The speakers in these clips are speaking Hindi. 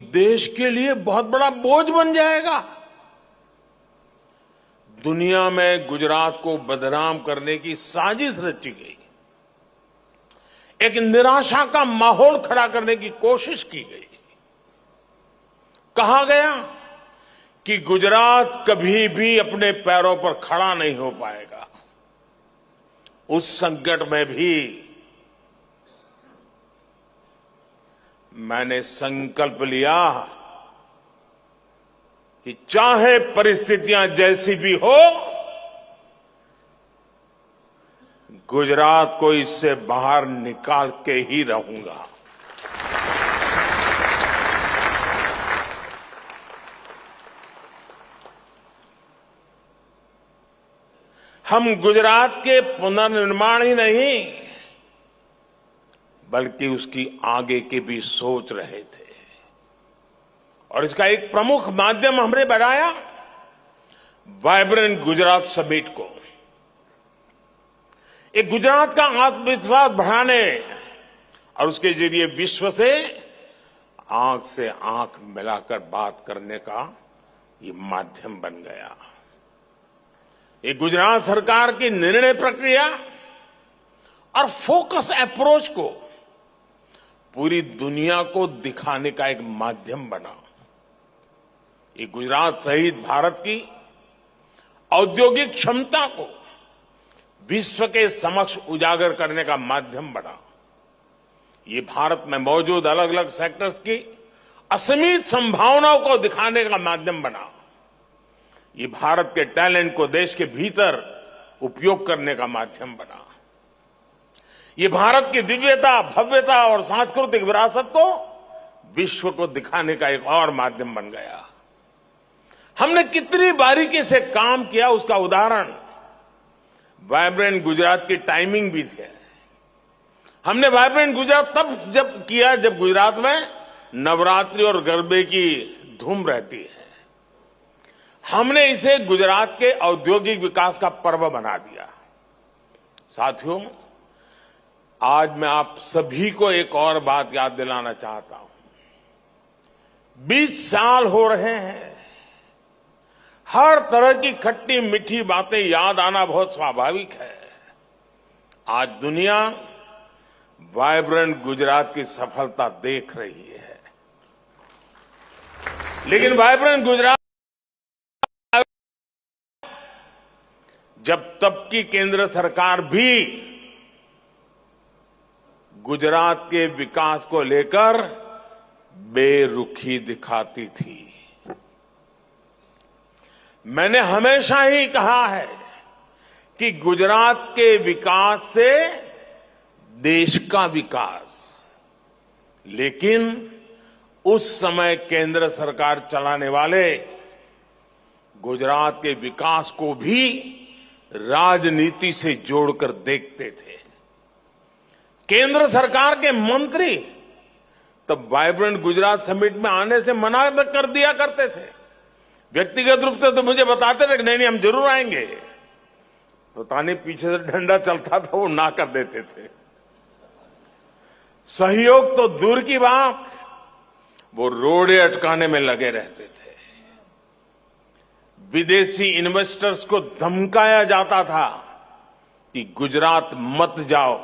देश के लिए बहुत बड़ा बोझ बन जाएगा। दुनिया में गुजरात को बदनाम करने की साजिश रची गई, एक निराशा का माहौल खड़ा करने की कोशिश की गई। कहा गया कि गुजरात कभी भी अपने पैरों पर खड़ा नहीं हो पाएगा। उस संकट में भी मैंने संकल्प लिया कि चाहे परिस्थितियां जैसी भी हो, गुजरात को इससे बाहर निकाल के ही रहूंगा। हम गुजरात के पुनर्निर्माण ही नहीं, बल्कि उसकी आगे की भी सोच रहे थे। और इसका एक प्रमुख माध्यम हमने बनाया वाइब्रेंट गुजरात समिट को। एक गुजरात का आत्मविश्वास बढ़ाने और उसके जरिए विश्व से आंख मिलाकर बात करने का ये माध्यम बन गया। ये गुजरात सरकार की निर्णय प्रक्रिया और फोकस अप्रोच को पूरी दुनिया को दिखाने का एक माध्यम बना। ये गुजरात सहित भारत की औद्योगिक क्षमता को विश्व के समक्ष उजागर करने का माध्यम बना। ये भारत में मौजूद अलग अलग सेक्टर्स की असीमित संभावनाओं को दिखाने का माध्यम बना। ये भारत के टैलेंट को देश के भीतर उपयोग करने का माध्यम बना। ये भारत की दिव्यता, भव्यता और सांस्कृतिक विरासत को विश्व को दिखाने का एक और माध्यम बन गया। हमने कितनी बारीकी से काम किया, उसका उदाहरण वाइब्रेंट गुजरात की टाइमिंग भी है। हमने वाइब्रेंट गुजरात तब किया जब गुजरात में नवरात्रि और गरबे की धूम रहती है। हमने इसे गुजरात के औद्योगिक विकास का पर्व बना दिया। साथियों, आज मैं आप सभी को एक और बात याद दिलाना चाहता हूं। 20 साल हो रहे हैं। हर तरह की खट्टी मीठी बातें याद आना बहुत स्वाभाविक है। आज दुनिया वाइब्रेंट गुजरात की सफलता देख रही है, लेकिन वाइब्रेंट गुजरात जब तब की केंद्र सरकार भी गुजरात के विकास को लेकर बेरुखी दिखाती थी। मैंने हमेशा ही कहा है कि गुजरात के विकास से देश का विकास, लेकिन उस समय केंद्र सरकार चलाने वाले गुजरात के विकास को भी राजनीति से जोड़कर देखते थे। केंद्र सरकार के मंत्री तब वाइब्रेंट गुजरात समिट में आने से मना कर दिया करते थे। व्यक्तिगत रूप से तो मुझे बताते थे कि नहीं हम जरूर आएंगे। पता नहीं पीछे से डंडा चलता था, वो ना कर देते थे। सहयोग तो दूर की बात, वो रोड़े अटकाने में लगे रहते थे। विदेशी इन्वेस्टर्स को धमकाया जाता था कि गुजरात मत जाओ।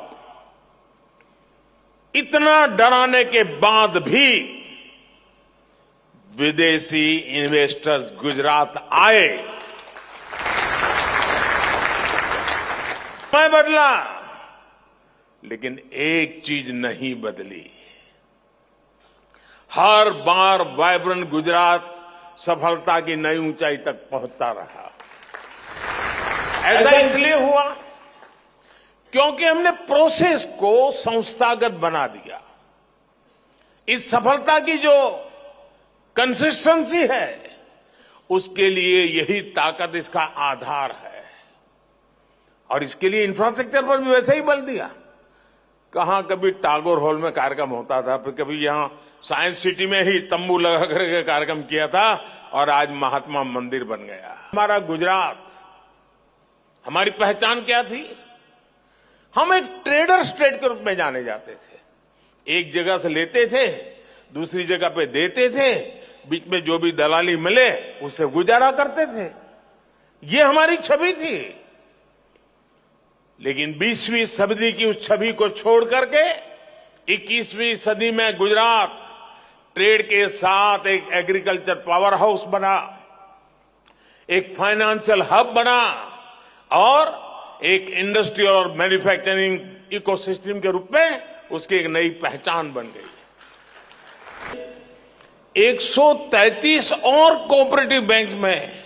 इतना डराने के बाद भी विदेशी इन्वेस्टर्स गुजरात आए। समय बदला, लेकिन एक चीज नहीं बदली। हर बार वाइब्रेंट गुजरात सफलता की नई ऊंचाई तक पहुंचता रहा। ऐसा इसलिए हुआ क्योंकि हमने प्रोसेस को संस्थागत बना दिया। इस सफलता की जो कंसिस्टेंसी है, उसके लिए यही ताकत इसका आधार है। और इसके लिए इंफ्रास्ट्रक्चर पर भी वैसे ही बल दिया। कहां कभी टागोर हॉल में कार्यक्रम होता था, फिर कभी यहां साइंस सिटी में ही तंबू लगा करके कार्यक्रम किया था, और आज महात्मा मंदिर बन गया। हमारा गुजरात, हमारी पहचान क्या थी? हम एक ट्रेडर स्टेट के रूप में जाने जाते थे। एक जगह से लेते थे, दूसरी जगह पे देते थे, बीच में जो भी दलाली मिले उससे गुजारा करते थे। ये हमारी छवि थी। लेकिन 20वीं सदी की उस छवि को छोड़ करके 21वीं सदी में गुजरात ट्रेड के साथ एक एग्रीकल्चर पावर हाउस बना, एक फाइनेंशियल हब बना और एक इंडस्ट्रियल और मैन्युफैक्चरिंग इकोसिस्टम के रूप में उसकी एक नई पहचान बन गई। 133 और कोऑपरेटिव बैंक में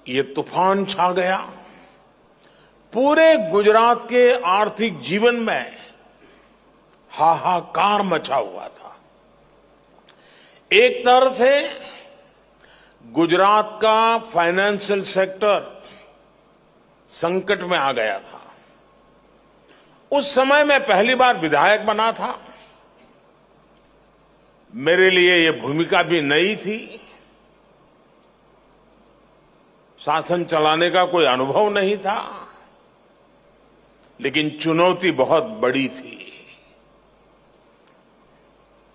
ये तूफान छा गया। पूरे गुजरात के आर्थिक जीवन में हाहाकार मचा हुआ था। एक तरह से गुजरात का फाइनेंशियल सेक्टर संकट में आ गया था। उस समय मैं पहली बार विधायक बना था। मेरे लिए ये भूमिका भी नई थी। शासन चलाने का कोई अनुभव नहीं था, लेकिन चुनौती बहुत बड़ी थी।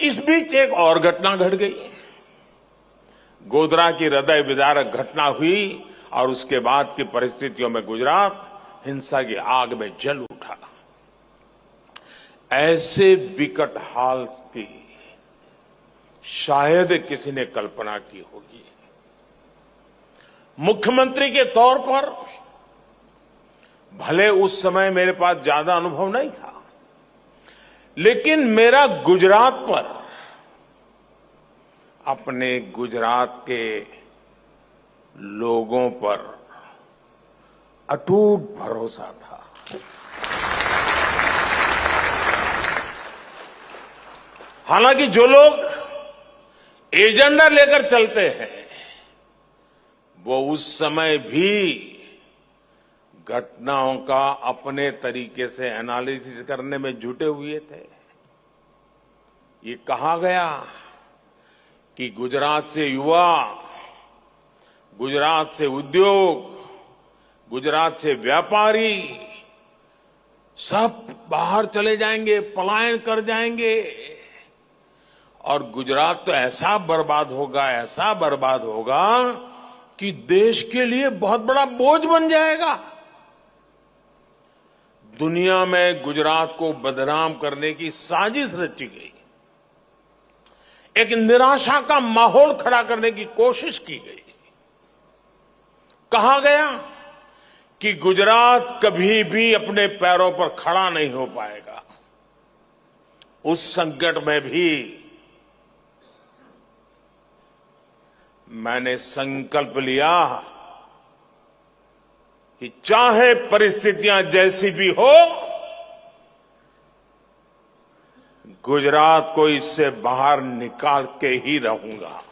इस बीच एक और घटना घट गई। गोधरा की हृदय विदारक घटना हुई और उसके बाद की परिस्थितियों में गुजरात हिंसा की आग में जल उठा। ऐसे विकट हाल की शायद किसी ने कल्पना की होगी। मुख्यमंत्री के तौर पर भले उस समय मेरे पास ज्यादा अनुभव नहीं था, लेकिन मेरा गुजरात पर, अपने गुजरात के लोगों पर अटूट भरोसा था। हालांकि जो लोग एजेंडा लेकर चलते हैं वो उस समय भी घटनाओं का अपने तरीके से एनालिसिस करने में जुटे हुए थे। ये कहा गया कि गुजरात से युवा, गुजरात से उद्योग, गुजरात से व्यापारी सब बाहर चले जाएंगे, पलायन कर जाएंगे और गुजरात तो ऐसा बर्बाद होगा कि देश के लिए बहुत बड़ा बोझ बन जाएगा। दुनिया में गुजरात को बदनाम करने की साजिश रची गई। एक निराशा का माहौल खड़ा करने की कोशिश की गई। कहा गया कि गुजरात कभी भी अपने पैरों पर खड़ा नहीं हो पाएगा। उस संकट में भी मैंने संकल्प लिया कि चाहे परिस्थितियां जैसी भी हो, गुजरात को इससे बाहर निकाल के ही रहूंगा।